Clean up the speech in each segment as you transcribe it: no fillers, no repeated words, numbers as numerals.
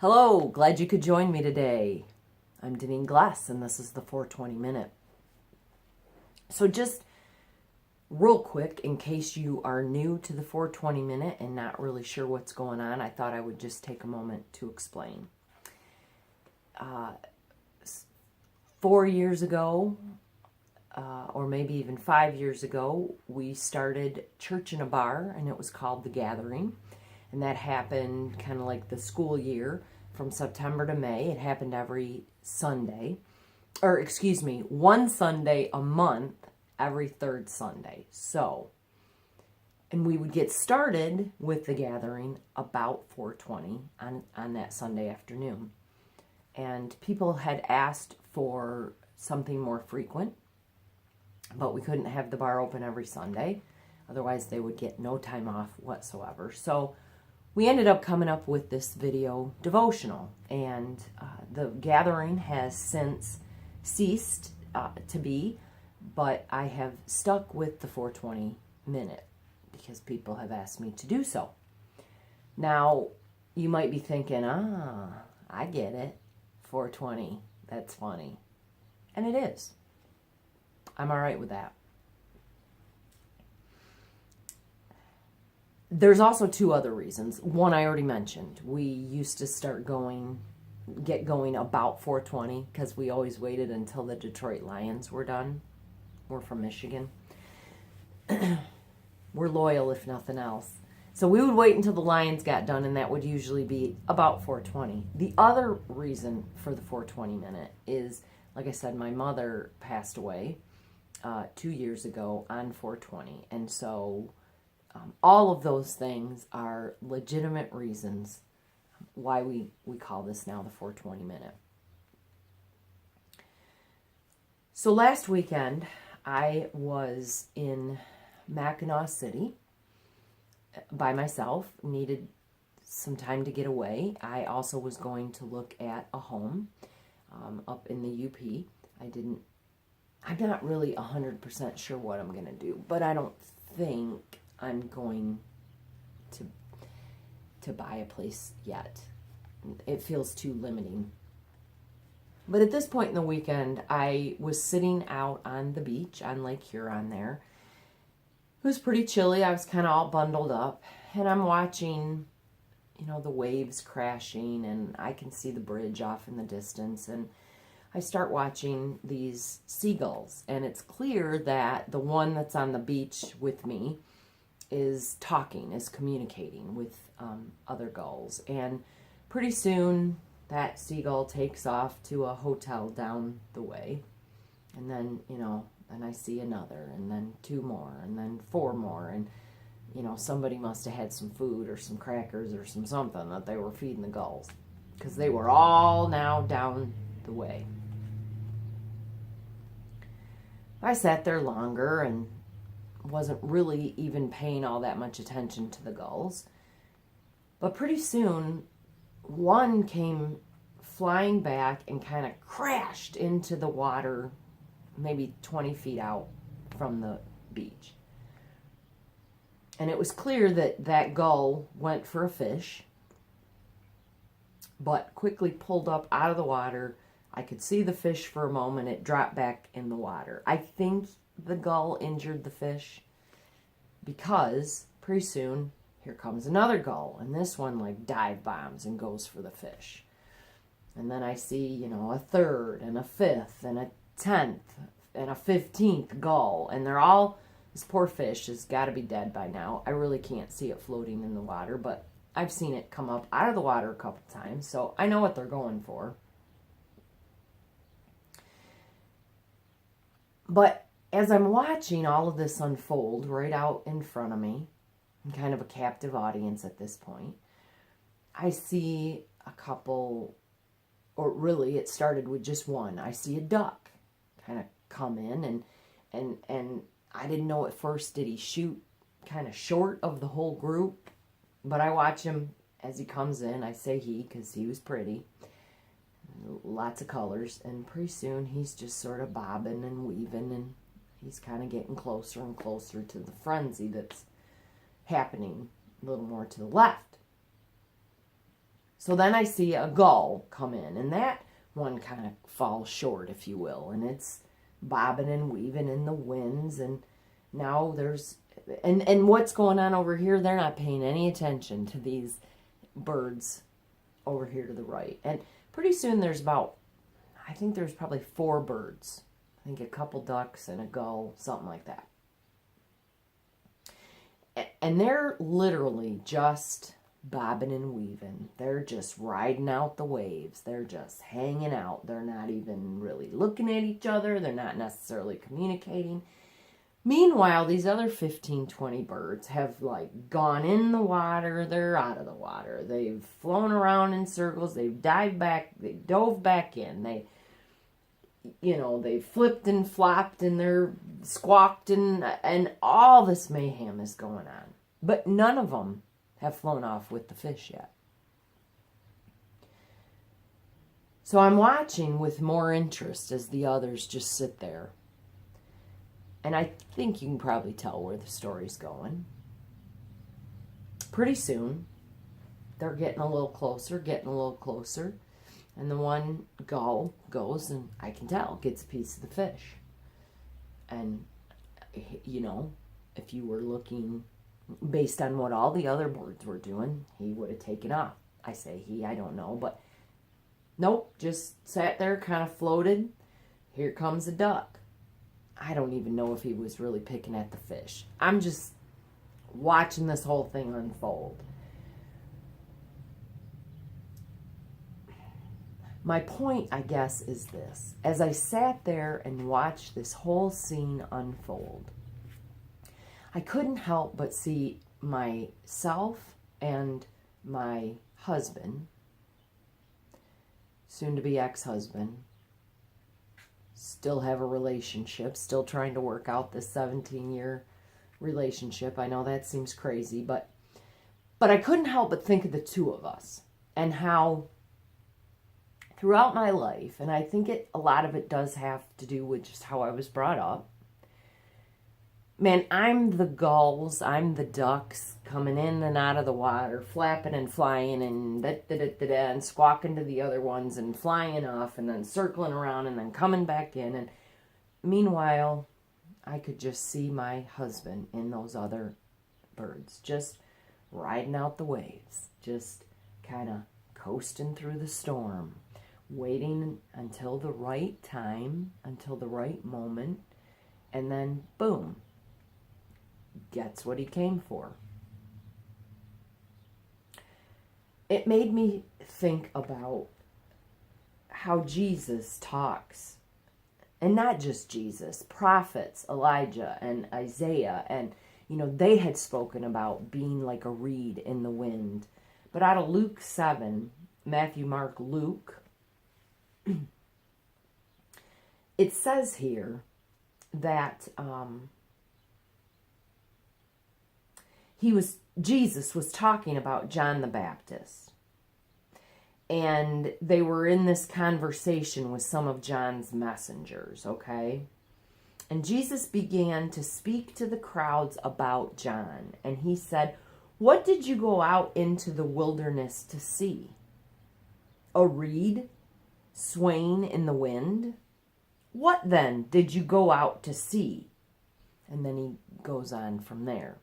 Hello, glad you could join me today. I'm Deneen Glass, and this is the 420 Minute. So just real quick, in case you are new to the 420 Minute and not really sure what's going on, I thought I would just take a moment to explain. 4 years ago, or maybe even 5 years ago, we started church in a bar, and it was called The Gathering. And that happened kind of like the school year from September to May. It happened every Sunday, or excuse me, one Sunday a month, every third Sunday. So, and we would get started with The Gathering about 4:20 on that Sunday afternoon. And people had asked for something more frequent, but we couldn't have the bar open every Sunday. Otherwise, they would get no time off whatsoever. So we ended up coming up with this video devotional, and The Gathering has since ceased to be, but I have stuck with the 420 Minute because people have asked me to do so. Now, you might be thinking, I get it, 420, that's funny. And it is. I'm all right with that. There's also two other reasons. One I already mentioned. We used to get going about 4:20 because we always waited until the Detroit Lions were done. We're from Michigan. We're loyal if nothing else. So we would wait until the Lions got done, and that would usually be about 4:20. The other reason for the 420 Minute is, like I said, my mother passed away 2 years ago on 420, and so all of those things are legitimate reasons why we call this now the 420 Minute. So last weekend, I was in Mackinac City by myself, needed some time to get away. I also was going to look at a home up in the UP. I'm not really 100% sure what I'm going to do, but I don't think I'm going to buy a place yet. It feels too limiting. But at this point in the weekend, I was sitting out on the beach on Lake Huron there. It was pretty chilly. I was kind of all bundled up, and I'm watching, the waves crashing, and I can see the bridge off in the distance, and I start watching these seagulls, and it's clear that the one that's on the beach with me is communicating with other gulls. And pretty soon that seagull takes off to a hotel down the way. And then, and I see another, and then two more, and then four more. And, somebody must have had some food or some crackers or something that they were feeding the gulls, because they were all now down the way. I sat there longer and wasn't really even paying all that much attention to the gulls. But pretty soon, one came flying back and kind of crashed into the water, maybe 20 feet out from the beach. And it was clear that that gull went for a fish, but quickly pulled up out of the water. I could see the fish for a moment. It dropped back in the water. I think the gull injured the fish, because pretty soon here comes another gull, and this one dive bombs and goes for the fish. And then I see, a third and a fifth and a 10th and a 15th gull, and they're all, this poor fish has got to be dead by now. I really can't see it floating in the water, but I've seen it come up out of the water a couple times, so I know what they're going for. But as I'm watching all of this unfold right out in front of me, I'm kind of a captive audience at this point, I see a couple, or really it started with just one. I see a duck kind of come in, and I didn't know at first, did he shoot kind of short of the whole group? But I watch him as he comes in. I say he because he was pretty. Lots of colors, and pretty soon he's just sort of bobbing and weaving, and he's kind of getting closer and closer to the frenzy that's happening a little more to the left. So then I see a gull come in, and that one kind of falls short, if you will, and it's bobbing and weaving in the winds, and now there's, and what's going on over here, they're not paying any attention to these birds over here to the right. And pretty soon there's about, I think there's probably 4 birds. I think a couple ducks and a gull, something like that. And they're literally just bobbing and weaving. They're just riding out the waves. They're just hanging out. They're not even really looking at each other. They're not necessarily communicating. Meanwhile, these other 15, 20 birds have like gone in the water. They're out of the water. They've flown around in circles. They've dived back. They dove back in. They flipped and flopped and they're squawked and all this mayhem is going on. But none of them have flown off with the fish yet. So I'm watching with more interest as the others just sit there. And I think you can probably tell where the story's going. Pretty soon, they're getting a little closer. And the one gull goes, and I can tell, gets a piece of the fish. And, if you were looking based on what all the other birds were doing, he would have taken off. I say he, I don't know, but nope, just sat there, kind of floated. Here comes a duck. I don't even know if he was really picking at the fish. I'm just watching this whole thing unfold. My point, I guess, is this. As I sat there and watched this whole scene unfold, I couldn't help but see myself and my husband, soon-to-be ex-husband, still have a relationship, still trying to work out this 17-year relationship. I know that seems crazy, but I couldn't help but think of the two of us and how throughout my life, and I think a lot of it does have to do with just how I was brought up. Man, I'm the gulls, I'm the ducks coming in and out of the water, flapping and flying and and squawking to the other ones and flying off and then circling around and then coming back in. And meanwhile, I could just see my husband in those other birds, just riding out the waves, just kind of coasting through the storm, waiting until the right time, until the right moment, and then boom, gets what he came for. It made me think about how Jesus talks, and not just Jesus, prophets, Elijah and Isaiah, and they had spoken about being like a reed in the wind. But out of Luke 7, Matthew, Mark, Luke, it says here that Jesus was talking about John the Baptist. And they were in this conversation with some of John's messengers, okay? And Jesus began to speak to the crowds about John. And he said, "What did you go out into the wilderness to see? A reed swaying in the wind? What then did you go out to see?" And then he goes on from there.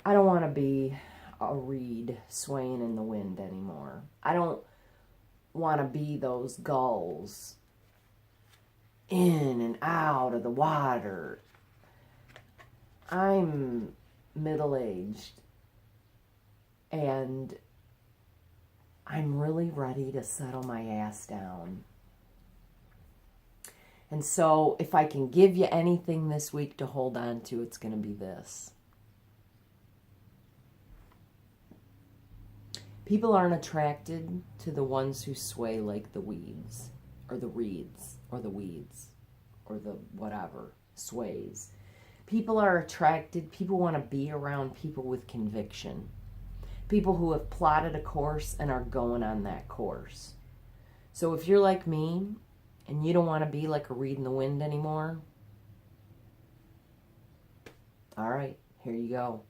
I don't want to be a reed swaying in the wind anymore. I don't want to be those gulls in and out of the water. I'm middle-aged and I'm really ready to settle my ass down. And so if I can give you anything this week to hold on to, it's going to be this. People aren't attracted to the ones who sway like the weeds, or the reeds, or the weeds, or the whatever sways. People are attracted, people want to be around people with conviction. People who have plotted a course and are going on that course. So if you're like me, and you don't want to be like a reed in the wind anymore, all right, here you go.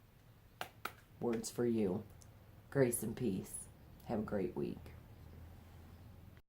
words for you. Grace and peace. Have a great week.